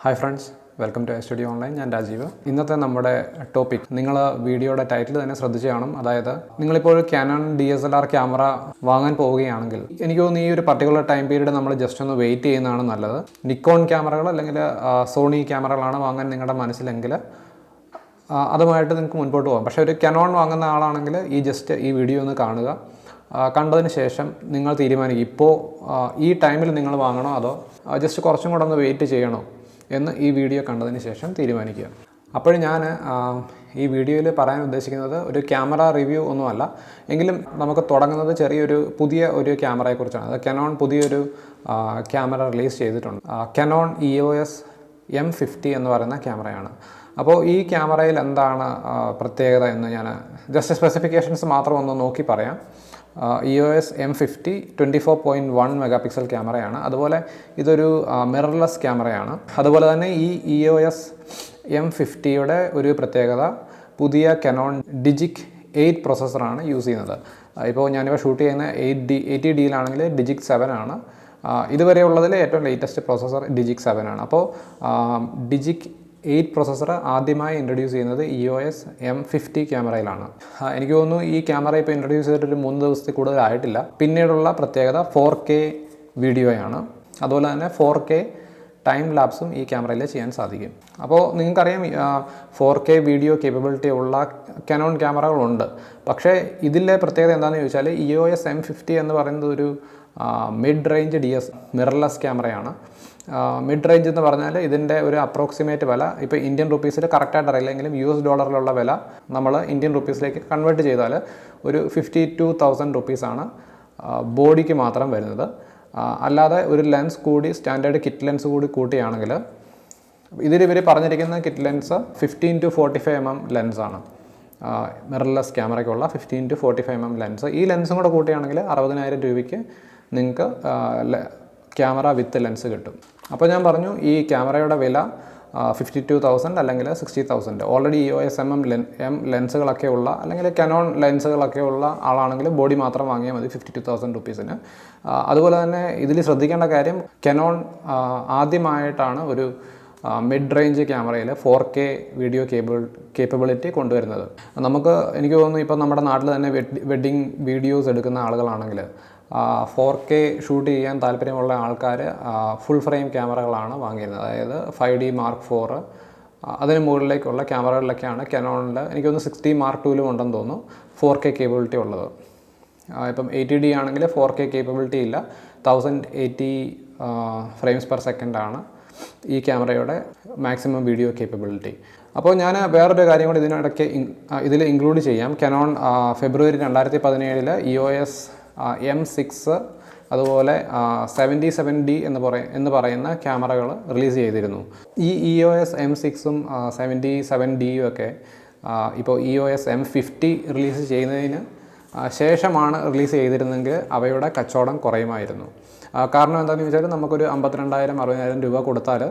Hi friends, welcome to studio online. ഞാൻ രാജീവ്. ഇന്നത്തെ നമ്മുടെ ടോപ്പിക് നിങ്ങൾ വീഡിയോയുടെ ടൈറ്റിൽ തന്നെ ശ്രദ്ധിച്ച് കാണും. അതായത് നിങ്ങളിപ്പോൾ ക്യാനൺ DSLR ക്യാമറ വാങ്ങാൻ പോവുകയാണെങ്കിൽ എനിക്ക് തോന്നുന്നു ഈ ഒരു പർട്ടിക്കുലർ ടൈം പീരീഡ് നമ്മൾ ജസ്റ്റ് ഒന്ന് വെയിറ്റ് ചെയ്യുന്നതാണ് നല്ലത്. നിക്കോൺ ക്യാമറകൾ അല്ലെങ്കിൽ സോണി ക്യാമറകളാണ് വാങ്ങാൻ നിങ്ങളുടെ മനസ്സിലെങ്കിൽ അതുമായിട്ട് നിങ്ങൾക്ക് മുൻപോട്ട് പോകാം. പക്ഷേ ഒരു കനോൺ വാങ്ങുന്ന ആളാണെങ്കിൽ ഈ വീഡിയോ ഒന്ന് കാണുക. കണ്ടതിന് ശേഷം നിങ്ങൾ തീരുമാനിക്കും ഇപ്പോൾ ഈ ടൈമിൽ നിങ്ങൾ വാങ്ങണോ അതോ ജസ്റ്റ് കുറച്ചും കൂടെ ഒന്ന് വെയിറ്റ് ചെയ്യണോ എന്ന് ഈ വീഡിയോ കണ്ടതിന് ശേഷം തീരുമാനിക്കുക. അപ്പോൾ ഞാൻ ഈ വീഡിയോയിൽ പറയാൻ ഉദ്ദേശിക്കുന്നത് ഒരു ക്യാമറ റിവ്യൂ ഒന്നുമല്ല, എങ്കിലും നമുക്ക് തുടങ്ങുന്നത് പുതിയ ഒരു ക്യാമറയെക്കുറിച്ചാണ്. അത് കനോൺ പുതിയൊരു ക്യാമറ റിലീസ് ചെയ്തിട്ടുണ്ട്. കനോൺ EOS M50 എന്ന് പറയുന്ന ക്യാമറയാണ്. അപ്പോൾ ഈ ക്യാമറയിൽ എന്താണ് പ്രത്യേകത എന്ന് ഞാൻ ജസ്റ്റ് സ്പെസിഫിക്കേഷൻസ് മാത്രം ഒന്ന് നോക്കി പറയാം. EOS M50 24.1 മെഗാപിക്സൽ ക്യാമറയാണ്. അതുപോലെ ഇതൊരു മിറർലെസ് ക്യാമറയാണ്. അതുപോലെ തന്നെ ഈ EOS M50യുടെ ഒരു പ്രത്യേകത പുതിയ കനോൺ ഡിജിക് 8 പ്രോസസ്സറാണ് യൂസ് ചെയ്യുന്നത്. ഇപ്പോൾ ഞാനിപ്പോൾ ഷൂട്ട് ചെയ്യുന്ന 80Dയിലാണെങ്കിൽ ഡിജിക് 7 ആണ്. ഇതുവരെ ഉള്ളതിൽ ഏറ്റവും ലേറ്റസ്റ്റ് പ്രോസസ്സർ ഡിജിക് 7 ആണ്. അപ്പോൾ ഡിജിക് 8 പ്രോസസ്സർ ആദ്യമായി ഇൻട്രൊഡ്യൂസ് ചെയ്യുന്നത് EOS M50 ക്യാമറയിലാണ്. എനിക്ക് തോന്നുന്നു ഈ ക്യാമറ ഇപ്പോൾ ഇൻട്രൊഡ്യൂസ് ചെയ്തിട്ടൊരു 3 ദിവസത്തിൽ കൂടുതലായിട്ടില്ല. പിന്നീടുള്ള പ്രത്യേകത 4K വീഡിയോയാണ്. അതുപോലെ തന്നെ 4K ടൈം ലാപ്സും ഈ ക്യാമറയിൽ ചെയ്യാൻ സാധിക്കും. അപ്പോൾ നിങ്ങൾക്കറിയാം 4K വീഡിയോ കേപ്പബിലിറ്റി ഉള്ള കനോൺ ക്യാമറകളുണ്ട്. പക്ഷേ ഇതിലെ പ്രത്യേകത എന്താണെന്ന് ചോദിച്ചാൽ EOS M50 എന്ന് പറയുന്നത് ഒരു മിഡ് റേഞ്ച് മിറർലെസ് ക്യാമറയാണ്. മിഡ് റേഞ്ച് എന്ന് പറഞ്ഞാൽ ഇതിൻ്റെ ഒരു അപ്രോക്സിമേറ്റ് വില ഇപ്പോൾ ഇന്ത്യൻ റുപ്പീസിൽ കറക്റ്റായിട്ട് അറിയില്ലെങ്കിലും US ഡോളറിലുള്ള വില നമ്മൾ ഇന്ത്യൻ റുപ്പീസിലേക്ക് കൺവേർട്ട് ചെയ്താൽ ഒരു 52,000 റുപ്പീസാണ് ബോഡിക്ക് മാത്രം വരുന്നത്. അല്ലാതെ ഒരു ലെൻസ് കൂടി സ്റ്റാൻഡേർഡ് കിറ്റ് ലെൻസ് കൂടി കൂട്ടിയാണെങ്കിൽ ഇവർ പറഞ്ഞിരിക്കുന്ന കിറ്റ് ലെൻസ് 15 to 45 mm ലെൻസാണ്. മിറർലെസ് ക്യാമറയ്ക്കുള്ള 15 to 45 mm ലെൻസ്. ഈ ലെൻസും കൂടെ കൂട്ടിയാണെങ്കിൽ 60,000 രൂപയ്ക്ക് നിങ്ങൾക്ക് ക്യാമറ വിത്ത് ലെൻസ് കിട്ടും. അപ്പോൾ ഞാൻ പറഞ്ഞു ഈ ക്യാമറയുടെ വില 52,000 അല്ലെങ്കിൽ 60,000. ഓൾറെഡി EOS M ലെൻസുകളൊക്കെ ഉള്ള അല്ലെങ്കിൽ കനോൺ ലെൻസുകളൊക്കെ ഉള്ള ആളാണെങ്കിൽ ബോഡി മാത്രം വാങ്ങിയാൽ മതി 52,000 റുപ്പീസിന്. അതുപോലെ തന്നെ ഇതിൽ ശ്രദ്ധിക്കേണ്ട കാര്യം കനോൺ ആദ്യമായിട്ടാണ് ഒരു മിഡ് റേഞ്ച് ക്യാമറയിൽ 4K വീഡിയോ കേപ്പബിലിറ്റി കൊണ്ടുവരുന്നത്. എനിക്ക് തോന്നുന്നു ഇപ്പോൾ നമ്മുടെ നാട്ടിൽ തന്നെ വെഡ്ഡിങ് വീഡിയോസ് എടുക്കുന്ന ആളുകളാണെങ്കിൽ 4K ഷൂട്ട് ചെയ്യാൻ താല്പര്യമുള്ള ആൾക്കാർ ഫുൾ ഫ്രെയിം ക്യാമറകളാണ് വാങ്ങിയിരുന്നത്. അതായത് 5D Mark IV അതിന് മുകളിലേക്കുള്ള ക്യാമറകളിലൊക്കെയാണ് കനോണിൽ എനിക്ക് തോന്നുന്നു 60 Mark IIലും ഉണ്ടെന്ന് തോന്നുന്നു 4K കേപ്പബിലിറ്റി ഉള്ളത്. ഇപ്പം 80D ആണെങ്കിൽ 4K കേപ്പബിലിറ്റി ഇല്ല. 1080 ഫ്രെയിംസ് പെർ സെക്കൻഡ് ആണ് ഈ ക്യാമറയുടെ മാക്സിമം വീഡിയോ കേപ്പബിലിറ്റി. അപ്പോൾ ഞാൻ വേറൊരു കാര്യം കൂടി ഇതിൽ ഇൻക്ലൂഡ് ചെയ്യാം. കനോൺ ഫെബ്രുവരി 2017 EOS M6 അതുപോലെ 77D എന്ന് പറയുന്ന ക്യാമറകൾ റിലീസ് ചെയ്തിരുന്നു. ഈ EOS M6ഉം 77Dയും ഒക്കെ ഇപ്പോൾ EOS M50 റിലീസ് ചെയ്യുന്നതിന് ശേഷമാണ് റിലീസ് ചെയ്തിരുന്നെങ്കിൽ അവയുടെ കച്ചവടം കുറയുമായിരുന്നു. കാരണം എന്താണെന്ന് ചോദിച്ചാൽ നമുക്കൊരു 52,000-60,000 രൂപ കൊടുത്താൽ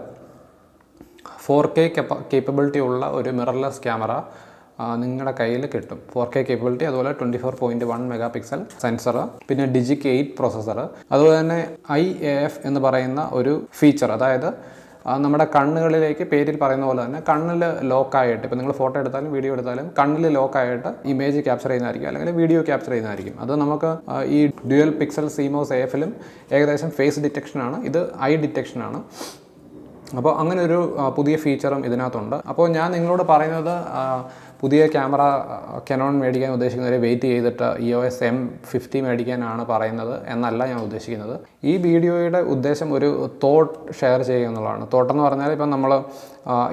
4K കേപ്പബിലിറ്റി ഉള്ള ഒരു മിറർലെസ് ക്യാമറ നിങ്ങളുടെ കയ്യിൽ കിട്ടും. 4K കേപ്പബിലിറ്റി, അതുപോലെ 24.1 മെഗാപിക്സൽ സെൻസർ, പിന്നെ ഡിജിക് 8 പ്രോസസ്സർ, അതുപോലെ തന്നെ IAF എന്ന് പറയുന്ന ഒരു ഫീച്ചർ. അതായത് നമ്മുടെ കണ്ണുകളിലേക്ക് പേരിൽ പറയുന്ന പോലെ തന്നെ കണ്ണിൽ ലോക്കായിട്ട് ഇപ്പോൾ നിങ്ങൾ ഫോട്ടോ എടുത്താലും വീഡിയോ എടുത്താലും കണ്ണിൽ ലോക്കായിട്ട് ഇമേജ് ക്യാപ്ചർ ചെയ്യുന്നതായിരിക്കും അല്ലെങ്കിൽ വീഡിയോ ക്യാപ്ചർ ചെയ്യുന്നതായിരിക്കും. അത് നമുക്ക് ഈ ഡ്യുവൽ പിക്സൽ CMOS AFലും ഏകദേശം ഫേസ് ഡിറ്റക്ഷനാണ്, ഇത് ഐ ഡിറ്റക്ഷനാണ്. അപ്പോൾ അങ്ങനെ ഒരു പുതിയ ഫീച്ചറും ഇതിനകത്തുണ്ട്. അപ്പോൾ ഞാൻ നിങ്ങളോട് പറയുന്നത് പുതിയ ക്യാമറ കനോൺ മേടിക്കാൻ ഉദ്ദേശിക്കുന്നവരെ വെയിറ്റ് ചെയ്തിട്ട് EOS M50 മേടിക്കാനാണ് പറയുന്നത് എന്നല്ല ഞാൻ ഉദ്ദേശിക്കുന്നത്. ഈ വീഡിയോയുടെ ഉദ്ദേശം ഒരു തോട്ട് ഷെയർ ചെയ്യുക എന്നുള്ളതാണ്. തോട്ടെന്ന് പറഞ്ഞാൽ ഇപ്പം നമ്മൾ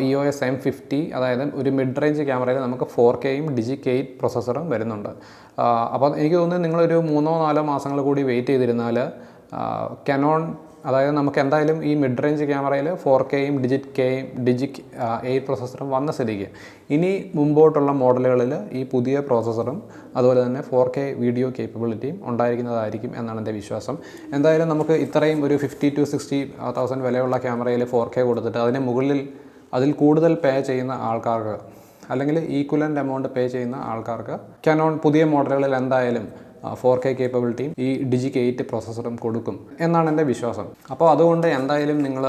EOS M50 അതായത് ഒരു മിഡ് റേഞ്ച് ക്യാമറയിൽ നമുക്ക് 4Kയും ഡിജിക് 8 പ്രോസസ്സറും വരുന്നുണ്ട്. അപ്പോൾ എനിക്ക് തോന്നുന്നു നിങ്ങളൊരു 3-4 മാസങ്ങൾ കൂടി വെയിറ്റ് ചെയ്തിരുന്നാൽ കനോൺ അതായത് നമുക്ക് എന്തായാലും ഈ മിഡ് റേഞ്ച് ക്യാമറയിൽ 4Kയും ഡിജിക് 8 പ്രോസസ്സറും വന്ന സ്ഥിതിക്ക് ഇനി മുമ്പോട്ടുള്ള മോഡലുകളിൽ ഈ പുതിയ പ്രോസസ്സറും അതുപോലെ തന്നെ 4K വീഡിയോ കേപ്പബിലിറ്റിയും ഉണ്ടായിരിക്കുന്നതായിരിക്കും എന്നാണ് എൻ്റെ വിശ്വാസം. എന്തായാലും നമുക്ക് ഇത്രയും ഒരു 50,000 to 60,000 വിലയുള്ള ക്യാമറയിൽ 4K കൊടുത്തിട്ട് അതിൽ കൂടുതൽ പേ ചെയ്യുന്ന ആൾക്കാർക്ക് അല്ലെങ്കിൽ ഈക്വലൻ്റ് എമൗണ്ട് പേ ചെയ്യുന്ന ആൾക്കാർക്ക് കനോൺ പുതിയ മോഡലുകളിൽ എന്തായാലും 4K കേപ്പബിലിറ്റിയും ഈ ഡിജിക് 8 പ്രോസസ്സറും കൊടുക്കും എന്നാണ് എൻ്റെ വിശ്വാസം. അപ്പോൾ അതുകൊണ്ട് എന്തായാലും നിങ്ങൾ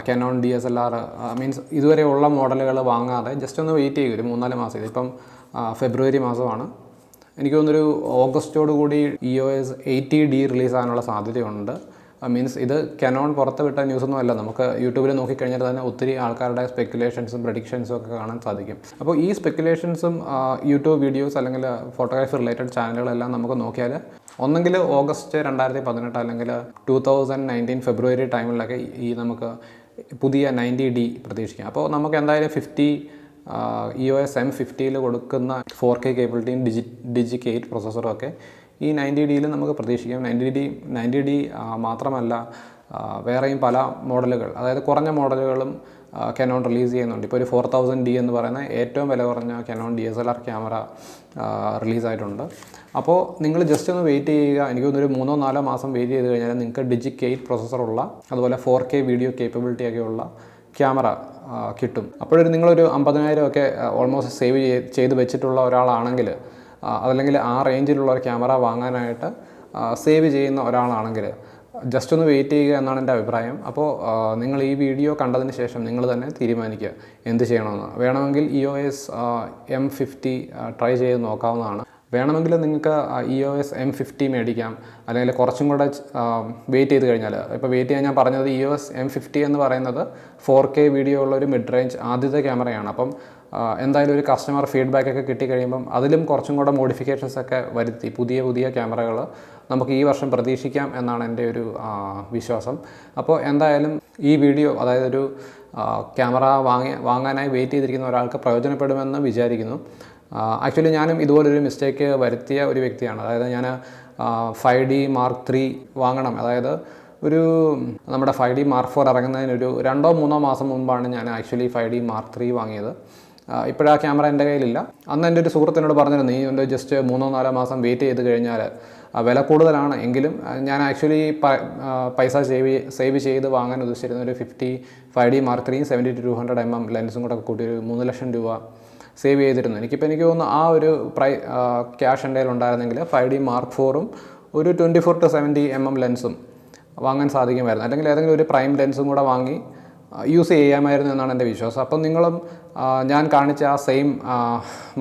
Canon DSLR മീൻസ് ഇതുവരെ ഉള്ള മോഡലുകൾ വാങ്ങാതെ ജസ്റ്റ് ഒന്ന് വെയിറ്റ് ചെയ്യുക, ഒരു 3-4 മാസം. ഇതിപ്പം ഫെബ്രുവരി മാസമാണ്. എനിക്ക് തോന്നുന്നൊരു ഓഗസ്റ്റോട് കൂടി EOS 80D റിലീസാകാനുള്ള സാധ്യതയുണ്ട്. മീൻസ് ഇത് Canon പുറത്ത് വിട്ട ന്യൂസൊന്നും അല്ല. നമുക്ക് യൂട്യൂബിൽ നോക്കിക്കഴിഞ്ഞാൽ തന്നെ ഒത്തിരി ആൾക്കാരുടെ സ്പെക്കുലേഷൻസും പ്രഡിക്ഷൻസും ഒക്കെ കാണാൻ സാധിക്കും. അപ്പോൾ ഈ സ്പെക്കുലേഷൻസും യൂട്യൂബ് വീഡിയോസ് അല്ലെങ്കിൽ ഫോട്ടോഗ്രാഫി റിലേറ്റഡ് ചാനലുകളെല്ലാം നമുക്ക് നോക്കിയാൽ ഒന്നെങ്കിൽ ഓഗസ്റ്റ് 2018 അല്ലെങ്കിൽ 2019 ഫെബ്രുവരി ടൈമിലൊക്കെ ഈ നമുക്ക് പുതിയ 90D പ്രതീക്ഷിക്കാം. അപ്പോൾ നമുക്ക് എന്തായാലും EOS M50 കൊടുക്കുന്ന 4K കേബിലിറ്റിയും ഡിജിക് 8 പ്രോസസ്സറും ഒക്കെ ഈ 90Dയിൽ നമുക്ക് പ്രതീക്ഷിക്കാം. 90D മാത്രമല്ല, വേറെയും പല മോഡലുകൾ, അതായത് കുറഞ്ഞ മോഡലുകളും Canon റിലീസ് ചെയ്യുന്നുണ്ട്. ഇപ്പോൾ ഒരു 4000D എന്ന് പറയുന്ന ഏറ്റവും വില കുറഞ്ഞ Canon DSLR ക്യാമറ റിലീസായിട്ടുണ്ട്. അപ്പോൾ നിങ്ങൾ ജസ്റ്റ് ഒന്ന് വെയിറ്റ് ചെയ്യുക. എനിക്ക് തോന്നുന്നൊരു 3-4 മാസം വെയിറ്റ് ചെയ്ത് കഴിഞ്ഞാൽ നിങ്ങൾക്ക് ഡിജിക് 8 പ്രോസസ്സറുള്ള അതുപോലെ 4K വീഡിയോ കേപ്പബിലിറ്റി ഒക്കെയുള്ള ക്യാമറ കിട്ടും. അപ്പോഴൊരു നിങ്ങളൊരു 50,000 ഒക്കെ ഓൾമോസ്റ്റ് സേവ് ചെയ്ത് വെച്ചിട്ടുള്ള ഒരാളാണെങ്കിൽ, അതല്ലെങ്കിൽ ആ റേഞ്ചിലുള്ള ഒരു ക്യാമറ വാങ്ങാനായിട്ട് സേവ് ചെയ്യുന്ന ഒരാളാണെങ്കിൽ ജസ്റ്റ് ഒന്ന് വെയിറ്റ് ചെയ്യുക എന്നാണ് എൻ്റെ അഭിപ്രായം. അപ്പോൾ നിങ്ങൾ ഈ വീഡിയോ കണ്ടതിന് ശേഷം നിങ്ങൾ തന്നെ തീരുമാനിക്കുക എന്ത് ചെയ്യണമെന്ന്. വേണമെങ്കിൽ EOS M50 ട്രൈ ചെയ്ത് നോക്കാവുന്നതാണ്. വേണമെങ്കിൽ നിങ്ങൾക്ക് EOS M50 മേടിക്കാം. അല്ലെങ്കിൽ കുറച്ചും കൂടെ വെയിറ്റ് ചെയ്ത് കഴിഞ്ഞാൽ, ഇപ്പോൾ വെയിറ്റ് ചെയ്യാൻ ഞാൻ പറഞ്ഞത് EOS M50 എന്ന് പറയുന്നത് 4K വീഡിയോ ഉള്ള ഒരു മിഡ് റേഞ്ച് ആദ്യത്തെ ക്യാമറയാണ്. അപ്പം എന്തായാലും ഒരു കസ്റ്റമർ ഫീഡ്ബാക്കൊക്കെ കിട്ടിക്കഴിയുമ്പം അതിലും കുറച്ചും കൂടെ മോഡിഫിക്കേഷൻസ് ഒക്കെ വരുത്തി പുതിയ ക്യാമറകൾ നമുക്ക് ഈ വർഷം പ്രതീക്ഷിക്കാം എന്നാണ് എൻ്റെ ഒരു വിശ്വാസം. അപ്പോൾ എന്തായാലും ഈ വീഡിയോ, അതായത് ഒരു ക്യാമറ വാങ്ങാനായി വെയിറ്റ് ചെയ്തിരിക്കുന്ന ഒരാൾക്ക് പ്രയോജനപ്പെടുമെന്ന് വിചാരിക്കുന്നു. ആക്ച്വലി ഞാനും ഇതുപോലൊരു മിസ്റ്റേക്ക് വരുത്തിയ ഒരു വ്യക്തിയാണ്. അതായത് ഞാൻ 5D Mark III വാങ്ങണം, അതായത് നമ്മുടെ 5D Mark IV ഇറങ്ങുന്നതിനൊരു 2-3 മാസം മുൻപാണ് ഞാൻ ആക്ച്വലി 5D Mark III വാങ്ങിയത്. ഇപ്പോഴാ ക്യാമറ എൻ്റെ കയ്യിലില്ല. അന്ന് എൻ്റെ ഒരു സുഹൃത്തിനോട് പറഞ്ഞിരുന്നു, നീ എൻ്റെ ജസ്റ്റ് 3-4 മാസം വെയിറ്റ് ചെയ്ത് കഴിഞ്ഞാൽ വില കൂടുതലാണ് എങ്കിലും ഞാൻ ആക്ച്വലി പൈസ സേവ് ചെയ്ത് വാങ്ങാൻ ഉദ്ദേശിച്ചിരുന്ന ഒരു 5D Mark III 70-200 ലെൻസും കൂടെ കൂട്ടി ഒരു 3 ലക്ഷം രൂപ സേവ് ചെയ്തിരുന്നു. എനിക്ക് തോന്നുന്നു ആ ഒരു ക്യാഷ് എൻ്റെ കയ്യിലുണ്ടായിരുന്നെങ്കിൽ 5D Mark IVഉം ഒരു 24-70 ലെൻസും വാങ്ങാൻ സാധിക്കുമായിരുന്നു. അല്ലെങ്കിൽ ഏതെങ്കിലും ഒരു പ്രൈം ലെൻസും കൂടെ വാങ്ങി യൂസ് ചെയ്യാമായിരുന്നു എന്നാണ് എൻ്റെ വിശ്വാസം. അപ്പം നിങ്ങളും ഞാൻ കാണിച്ച ആ സെയിം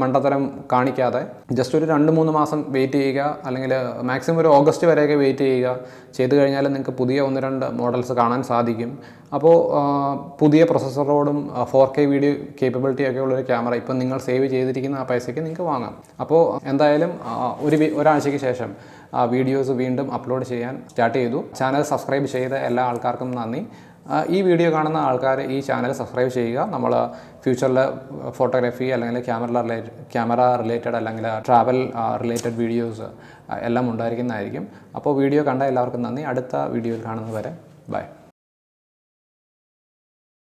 മണ്ടത്തരം കാണിക്കാതെ ജസ്റ്റ് ഒരു 2-3 മാസം വെയിറ്റ് ചെയ്യുക, അല്ലെങ്കിൽ മാക്സിമം ഒരു ഓഗസ്റ്റ് വരെയൊക്കെ വെയിറ്റ് ചെയ്ത് കഴിഞ്ഞാൽ നിങ്ങൾക്ക് പുതിയ 1-2 മോഡൽസ് കാണാൻ സാധിക്കും. അപ്പോൾ പുതിയ പ്രൊസസ്സറോടും 4K വീഡിയോ കേപ്പബിലിറ്റി ഒക്കെ ഉള്ളൊരു ക്യാമറ ഇപ്പം നിങ്ങൾ സേവ് ചെയ്തിരിക്കുന്ന ആ പൈസയ്ക്ക് നിങ്ങൾക്ക് വാങ്ങാം. അപ്പോൾ എന്തായാലും ഒരാഴ്ചയ്ക്ക് ശേഷം വീഡിയോസ് വീണ്ടും അപ്ലോഡ് ചെയ്യാൻ സ്റ്റാർട്ട് ചെയ്തു. ചാനൽ സബ്സ്ക്രൈബ് ചെയ്ത എല്ലാ ആൾക്കാർക്കും നന്ദി. ഈ വീഡിയോ കാണുന്ന ആൾക്കാർ ഈ ചാനൽ സബ്സ്ക്രൈബ് ചെയ്യുക. നമ്മൾ ഫ്യൂച്ചറിൽ ഫോട്ടോഗ്രാഫി അല്ലെങ്കിൽ ക്യാമറ റിലേറ്റഡ് അല്ലെങ്കിൽ ട്രാവൽ റിലേറ്റഡ് വീഡിയോസ് എല്ലാം ഉണ്ടായിരിക്കുന്നതായിരിക്കും. അപ്പോൾ വീഡിയോ കണ്ട എല്ലാവർക്കും നന്ദി. അടുത്ത വീഡിയോയിൽ കാണുന്നതുവരെ ബൈ.